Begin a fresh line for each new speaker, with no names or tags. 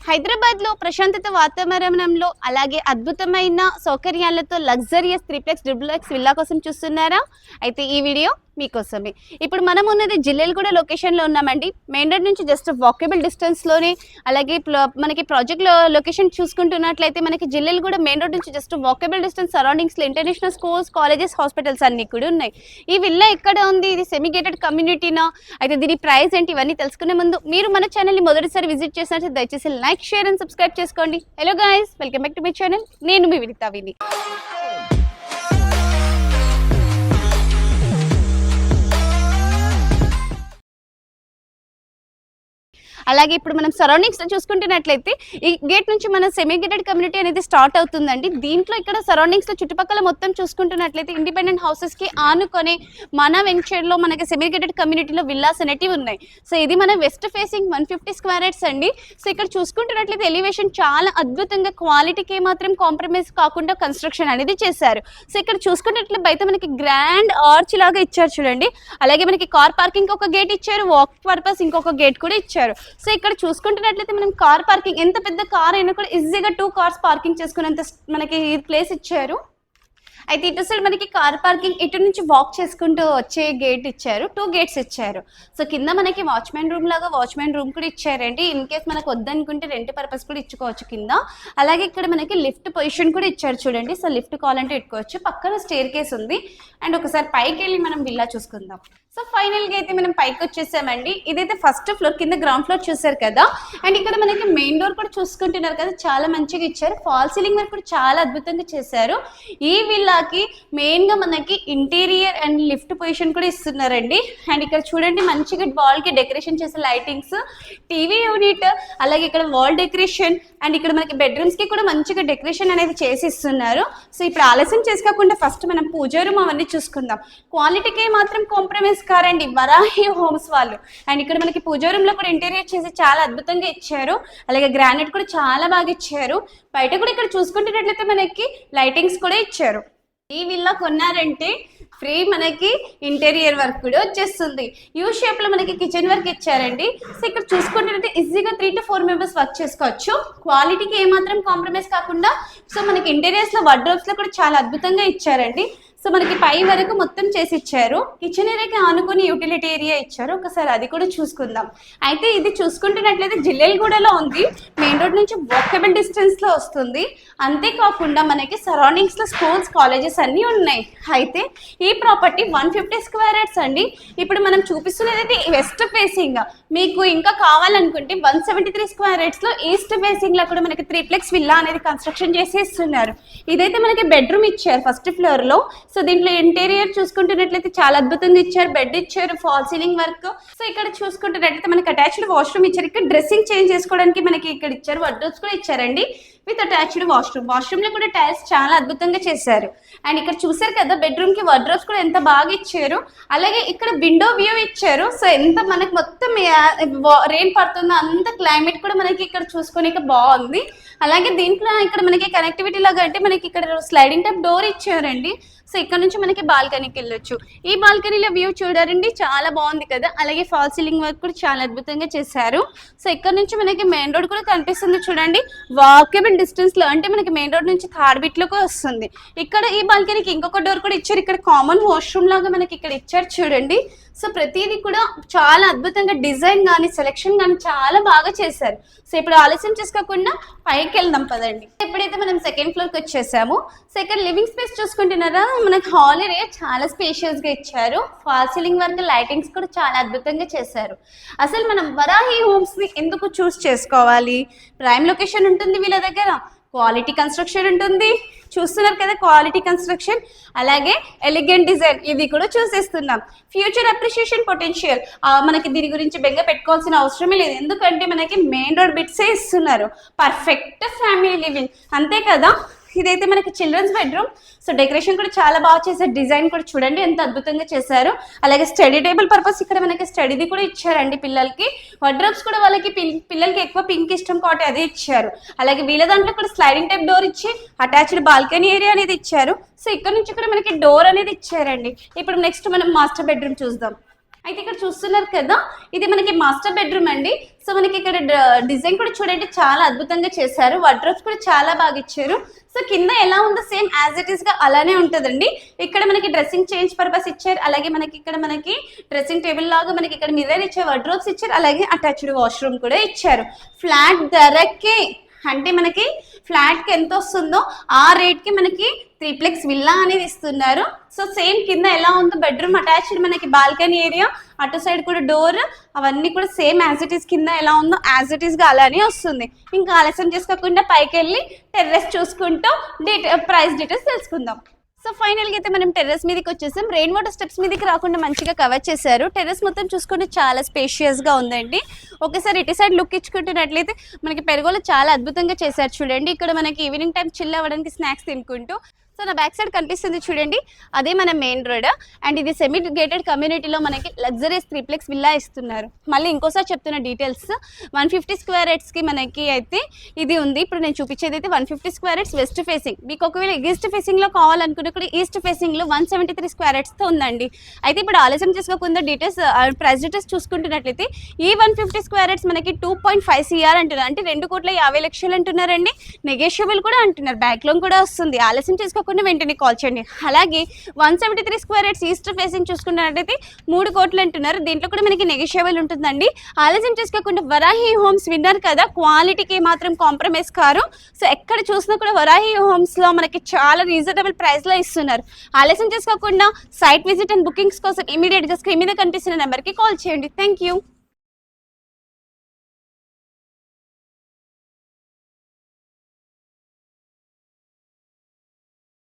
హైదరాబాద్లో ప్రశాంతత వాతావరణంలో అలాగే అద్భుతమైన సౌకర్యాలతో లగ్జరియస్ త్రిప్లెక్స్ డూప్లెక్స్ విల్లా కోసం చూస్తున్నారా? అయితే ఈ వీడియో మీకోసమే. ఇప్పుడు మనం ఉన్నది జిల్లెలగూడ లొకేషన్లో ఉన్నామండి. మెయిన్ రోడ్ నుంచి జస్ట్ వాకబుల్ డిస్టెన్స్లోనే, అలాగే మనకి ప్రాజెక్ట్ లొకేషన్ చూసుకుంటున్నట్లయితే మనకి జిల్లెలగూడ మెయిన్ రోడ్ నుంచి జస్ట్ వాకబుల్ డిస్టెన్స్ సరౌండింగ్స్లో ఇంటర్నేషనల్ స్కూల్స్, కాలేజెస్, హాస్పిటల్స్ అన్నీ కూడా ఉన్నాయి. ఈ విల్లా ఎక్కడ ఉంది, ఇది సెమీగేటెడ్ కమ్యూనిటీనా, అయితే దీని ప్రైస్ ఏంటి, ఇవన్నీ తెలుసుకునే ముందు మీరు మన ఛానల్ని మొదటిసారి విజిట్ చేసినట్టు దయచేసి లైక్, షేర్ అండ్ సబ్స్క్రైబ్ చేసుకోండి. Hello guys, welcome back to my channel. నేను మీ వినితా విని. అలాగే ఇప్పుడు మనం సరౌండింగ్స్ చూసుకుంటున్నట్లయితే ఈ గేట్ నుంచి మన సెమీ గేటెడ్ కమ్యూనిటీ అనేది స్టార్ట్ అవుతుందండి. దీంట్లో ఇక్కడ సరౌండింగ్స్లో చుట్టుపక్కల మొత్తం చూసుకుంటున్నట్లయితే ఇండిపెండెంట్ హౌసెస్కి ఆనుకొని మన వెంచర్లో మనకి సెమీ గేటెడ్ కమ్యూనిటీలో విల్లాస్ అనేటివి ఉన్నాయి. సో ఇది మన వెస్ట్ ఫేసింగ్ 150 స్క్వేర్ యార్డ్స్ అండి. సో ఇక్కడ చూసుకుంటున్నట్లయితే ఎలివేషన్ చాలా అద్భుతంగా, క్వాలిటీకి ఏమాత్రం కాంప్రమైజ్ కాకుండా కన్స్ట్రక్షన్ అనేది చేశారు. సో ఇక్కడ చూసుకున్నట్లయితే బయట మనకి గ్రాండ్ ఆర్చ్ లాగా ఇచ్చారు చూడండి. అలాగే మనకి కార్ పార్కింగ్ ఒక గేట్ ఇచ్చారు, వాక్ పర్పస్ ఇంకొక గేట్ కూడా ఇచ్చారు. సో ఇక్కడ చూసుకుంటున్నట్లయితే మనం కార్ పార్కింగ్, ఎంత పెద్ద కార్ అయినా కూడా ఈజీగా 2 కార్స్ పార్కింగ్ చేసుకునేంత మనకి ప్లేస్ ఇచ్చారు. అయితే ఇటు సైడ్ మనకి కార్ పార్కింగ్, ఇటు నుంచి వాక్ చేసుకుంటూ వచ్చే గేట్ ఇచ్చారు, 2 గేట్స్ ఇచ్చారు. సో కింద మనకి వాచ్మెన్ రూమ్ లాగా వాచ్మెన్ రూమ్ కూడా ఇచ్చారండి. ఇన్ కేస్ మనకు వద్దనుకుంటే రెంట్ పర్పస్ కూడా ఇచ్చుకోవచ్చు కింద. అలాగే ఇక్కడ మనకి లిఫ్ట్ పొజిషన్ కూడా ఇచ్చారు చూడండి. సో లిఫ్ట్ కావాలంటే ఇట్టుకోవచ్చు. పక్కన స్టేర్ కేస్ ఉంది. అండ్ ఒకసారి పైకి వెళ్ళి మనం విల్లా చూసుకుందాం. సో ఫైనల్గా అయితే మనం పైకి వచ్చేసామండి. ఇదైతే ఫస్ట్ ఫ్లోర్, కింద గ్రౌండ్ ఫ్లోర్ చూసారు కదా. అండ్ ఇక్కడ మనకి మెయిన్ డోర్ కూడా చూసుకుంటున్నారు కదా, చాలా మంచిగా ఇచ్చారు. ఫాల్ సీలింగ్ వర్క్ కూడా చాలా అద్భుతంగా చేశారు. ఈ విల్లాకి మెయిన్గా మనకి ఇంటీరియర్ అండ్ లిఫ్ట్ పొజిషన్ కూడా ఇస్తున్నారండి. అండ్ ఇక్కడ చూడండి మంచిగా వాల్కి డెకరేషన్ చేసే లైటింగ్స్, టీవీ యూనిట్, అలాగే ఇక్కడ వాల్ డెకరేషన్, అండ్ ఇక్కడ మనకి బెడ్రూమ్స్కి కూడా మంచిగా డెకరేషన్ అనేది చేసి ఇస్తున్నారు. సో ఇప్పుడు ఆలస్యం చేసుకోకుండా ఫస్ట్ మనం పూజా రూమ్ అవన్నీ చూసుకుందాం. క్వాలిటీకి మాత్రం కాంప్రమైజ్ కారండి వరాహి హోమ్స్ వాళ్ళు. అండ్ ఇక్కడ మనకి పూజా రూమ్ లో కూడా ఇంటీరియర్ చేసి చాలా అద్భుతంగా ఇచ్చారు. అలాగే గ్రానైట్ కూడా చాలా బాగా ఇచ్చారు. బయట కూడా ఇక్కడ చూసుకుంటున్నట్లయితే మనకి లైటింగ్స్ కూడా ఇచ్చారు. ఈ విల్లా కొన్నారంటే ఫ్రీ మనకి ఇంటీరియర్ వర్క్ కూడా వచ్చేస్తుంది. యూ షేప్ లో మనకి కిచెన్ వర్క్ ఇచ్చారండి. సో ఇక్కడ చూసుకుంటే ఈజీగా 3 to 4 మెంబర్స్ వర్క్ చేసుకోవచ్చు. క్వాలిటీకి ఏమాత్రం కాంప్రమైజ్ కాకుండా సో మనకి ఇంటీరియర్స్ లో వార్డ్రోబ్స్ లో కూడా చాలా అద్భుతంగా ఇచ్చారండి. సో మనకి పై వరకు మొత్తం చేసి ఇచ్చారు. కిచెన్ ఏరియాకి ఆనుకొని యూటిలిటీ ఏరియా ఇచ్చారు. ఒకసారి అది కూడా చూసుకుందాం. అయితే ఇది చూసుకుంటున్నట్లయితే జిల్లెలగూడలో ఉంది. మెయిన్ రోడ్ నుంచి వాకబుల్ డిస్టెన్స్ లో వస్తుంది. అంతేకాకుండా మనకి సరౌండింగ్స్ లో స్కూల్స్, కాలేజెస్ అన్నీ ఉన్నాయి. అయితే ఈ ప్రాపర్టీ 150 స్క్వేర్ యార్డ్స్ అండి. ఇప్పుడు మనం చూపిస్తున్నది వెస్ట్ ఫేసింగ్. మీకు ఇంకా కావాలనుకుంటే 173 స్క్వేర్ యార్డ్స్ లో ఈస్ట్ ఫేసింగ్ లో కూడా మనకి త్రిప్లెక్స్ విల్లా అనేది కన్స్ట్రక్షన్ చేసి ఇస్తున్నారు. ఇదైతే మనకి బెడ్రూమ్ ఇచ్చారు ఫస్ట్ ఫ్లోర్ లో. సో దీంట్లో ఇంటీరియర్ చూసుకుంటున్నట్లయితే చాలా అద్భుతంగా ఇచ్చారు. బెడ్ ఇచ్చారు, ఫాల్ సీలింగ్ వర్క్. సో ఇక్కడ చూసుకుంటున్నట్లయితే మనకి అటాచ్డ్ వాష్రూమ్ ఇచ్చారు. ఇక్కడ డ్రెస్సింగ్ చేంజ్ చేసుకోవడానికి మనకి ఇక్కడ ఇచ్చారు. వార్డ్రోబ్స్ కూడా ఇచ్చారండి విత్ అటాచ్డ్ వాష్రూమ్. వాష్రూమ్ లో కూడా టైల్స్ చాలా అద్భుతంగా చేశారు. అండ్ ఇక్కడ చూసారు కదా బెడ్రూమ్ కి వార్డ్రోబ్స్ కూడా ఎంత బాగా ఇచ్చారు. అలాగే ఇక్కడ విండో వ్యూ ఇచ్చారు. సో ఎంత మనకి మొత్తం రెయిన్ పడుతుందో అంత క్లైమేట్ కూడా మనకి ఇక్కడ చూసుకోనికి బాగుంది. అలాగే దీంట్లో ఇక్కడ మనకి కనెక్టివిటీ లాగా అంటే మనకి ఇక్కడ స్లైడింగ్ టైప్ డోర్ ఇచ్చారండి. సో ఇక్కడ నుంచి మనకి బాల్కనీకి వెళ్ళొచ్చు. ఈ బాల్కనీలో వ్యూ చూడారండి, చాలా బాగుంది కదా. అలాగే ఫాల్ సీలింగ్ వర్క్ కూడా చాలా అద్భుతంగా చేశారు. సో ఇక్కడ నుంచి మనకి మెయిన్ రోడ్ కూడా కనిపిస్తుంది చూడండి. వాకబుల్ డిస్టెన్స్ లో అంటే మనకి మెయిన్ రోడ్ నుంచి థార్డ్బిట్లోకి వస్తుంది. ఇక్కడ ఈ బాల్కనీకి ఇంకొక డోర్ కూడా ఇచ్చారు. ఇక్కడ కామన్ వాష్రూమ్ లాగా మనకి ఇక్కడ ఇచ్చారు చూడండి. సో ప్రతిదీ కూడా చాలా అద్భుతంగా డిజైన్ కానీ సెలెక్షన్ కానీ చాలా బాగా చేశారు. సో ఇప్పుడు ఆలస్యం చేసుకోకుండా పైకి వెళ్దాం పదండి. ఇప్పుడైతే మనం సెకండ్ ఫ్లోర్కి వచ్చేసాము. సెకండ్ లివింగ్ స్పేస్ చూసుకుంటున్నారా, మనకి హాల్ ఏరియా చాలా స్పేషియస్ గా ఇచ్చారు. ఫాల్ సీలింగ్ వర్క్, లైటింగ్స్ కూడా చాలా అద్భుతంగా చేశారు. అసలు మనం వరాహి హోమ్స్ ని ఎందుకు చూస్ చేసుకోవాలి? ప్రైమ్ లొకేషన్ ఉంటుంది వీళ్ళ దగ్గర, క్వాలిటీ కన్స్ట్రక్షన్ ఉంటుంది, చూస్తున్నారు కదా క్వాలిటీ కన్స్ట్రక్షన్, అలాగే ఎలిగెంట్ డిజైన్, ఇది కూడా చూసేస్తున్నాం. ఫ్యూచర్ అప్రిషియేషన్ పొటెన్షియల్, మనకి దీని గురించి బెంగ పెట్టుకోవాల్సిన అవసరమే లేదు. ఎందుకంటే మనకి మెయిన్ రోడ్ బిట్సే ఇస్తున్నారు. పర్ఫెక్ట్ ఫ్యామిలీ లివింగ్, అంతే కదా. ఇదైతే మనకి చిల్డ్రన్స్ బెడ్రూమ్. సో డెకరేషన్ కూడా చాలా బాగా చేశారు. డిజైన్ కూడా చూడండి ఎంత అద్భుతంగా చేశారు. అలాగే స్టడీ టేబుల్ పర్పస్ ఇక్కడ మనకి స్టడీది కూడా ఇచ్చారండి పిల్లలకి. వార్డ్రోబ్స్ కూడా వాళ్ళకి పిల్లలకి ఎక్కువ పింక్ ఇష్టం కాబట్టి అదే ఇచ్చారు. అలాగే వీళ్ళ దాంట్లో కూడా స్లైడింగ్ టైప్ డోర్ ఇచ్చి అటాచ్డ్ బాల్కనీ ఏరియా అనేది ఇచ్చారు. సో ఇక్కడ నుంచి కూడా మనకి డోర్ అనేది ఇచ్చారండి. ఇప్పుడు నెక్స్ట్ మనం మాస్టర్ బెడ్రూమ్ చూద్దాం. అయితే ఇక్కడ చూస్తున్నారు కదా, ఇది మనకి మాస్టర్ బెడ్రూమ్ అండి. సో మనకి ఇక్కడ డిజైన్ కూడా చూడండి చాలా అద్భుతంగా చేశారు. వార్డ్రోబ్స్ కూడా చాలా బాగా ఇచ్చారు. సో కింద ఎలా ఉందో సేమ్ యాజ్ ఇట్ ఈస్ గా అలానే ఉంటుందండి. ఇక్కడ మనకి డ్రెస్సింగ్ చేంజ్ పర్పస్ ఇచ్చారు. అలాగే మనకి ఇక్కడ మనకి డ్రెస్సింగ్ టేబుల్ లాగా మనకి ఇక్కడ మిర్రర్ ఇచ్చారు, వార్డ్రోబ్స్ ఇచ్చారు, అలాగే అటాచ్డ్ వాష్రూమ్ కూడా ఇచ్చారు. ఫ్లాట్ ధరకే అంటే మనకి ఫ్లాట్ కి ఎంత వస్తుందో ఆ రేట్ కి మనకి 3ప్lex విల్లా అనేది ఇస్తున్నారు. సో సేమ్ కింద ఎలా ఉందో బెడ్రూమ్ అటాచ్డ్ మనకి బాల్కనీ ఏరియా, అటు సైడ్ కూడా డోర్, అవన్నీ కూడా సేమ్ యాజ్ ఇట్ ఈస్ కింద ఎలా ఉందో యాజ్ ఇట్ ఈస్ గా అలానే వస్తుంది. ఇంకా ఆలస్యం చేసుకోకుండా పైకి వెళ్ళి టెర్రస్ చూసుకుంటూ ప్రైస్ డీటెయిల్స్ తెలుసుకుందాం. సో ఫైనల్గా అయితే మనం టెర్రస్ మీదకి వచ్చేసాం. రెయిన్ వాటర్ స్టెప్స్ మీదకి రాకుండా మంచిగా కవర్ చేశారు. టెర్రస్ మొత్తం చూసుకుంటే చాలా స్పేషియస్గా ఉందండి. ఒకసారి ఇటు సైడ్ లుక్ ఇచ్చుకుంటున్నట్లయితే మనకి పెరుగులో చాలా అద్భుతంగా చేశారు చూడండి. ఇక్కడ మనకి ఈవినింగ్ టైం చిల్ అవ్వడానికి స్నాక్స్ తినుకుంటూ. సో నా బ్యాక్ సైడ్ కనిపిస్తుంది చూడండి, అదే మన మెయిన్ రోడ్. అండ్ ఇది సెమీ గేటెడ్ కమ్యూనిటీలో మనకి లగ్జరీస్ 3ప్lex విల్లా ఇస్తున్నారు. మళ్ళీ ఇంకోసారి చెప్తున్న డీటెయిల్స్, 150 స్క్వేర్ యార్డ్స్కి మనకి అయితే ఇది ఉంది. ఇప్పుడు నేను చూపించేది అయితే 150 స్క్వేర్ యార్డ్స్ వెస్ట్ ఫేసింగ్. మీకు ఒకవేళ ఈస్ట్ ఫేసింగ్లో కావాలనుకుంటే కూడా ఈస్ట్ ఫేసింగ్లో 173 స్క్వేర్ యార్డ్స్తో ఉందండి. అయితే ఇప్పుడు ఆలస్యం చేసుకోకుండా డీటెయిల్స్ ప్రైస్ డీటెయిల్స్ చూసుకుంటున్నట్లయితే ఈ 150 స్క్వేర్ యార్డ్స్ మనకి 2.5 CR అంటున్నారు, అంటే 2,50,00,000 అంటున్నారండి. నెగోషియబుల్ కూడా అంటున్నారు, బ్యాక్ లోన్ కూడా వస్తుంది. ఆలస్యం చేసుకోకుండా వెంటనే కాల్ చేయండి. అలాగే 173 స్క్వేర్ యార్డ్స్ ఈస్ట్ ఫేసింగ్ చూసుకున్నట్లయితే 3 కోట్లు అంటున్నారు. దీంట్లో కూడా మనకి నెగోషియబుల్ ఉంటుందండి. ఆలస్యం చేసుకోకుండా వరాహి హోమ్స్ విన్నారు కదా, క్వాలిటీకి మాత్రం కాంప్రమైజ్ కారు. సో ఎక్కడ చూసినా కూడా వరాహి హోమ్స్ లో మనకి చాలా రీజనబుల్ ప్రైస్ లో ఇస్తున్నారు. ఆలస్యం చేసుకోకుండా సైట్ విజిట్ అండ్ బుకింగ్స్ కోసం ఇమీడియట్ గా స్క్రీన్ మీద కనిపిస్తున్న నెంబర్ కి కాల్ చేయండి. Thank you.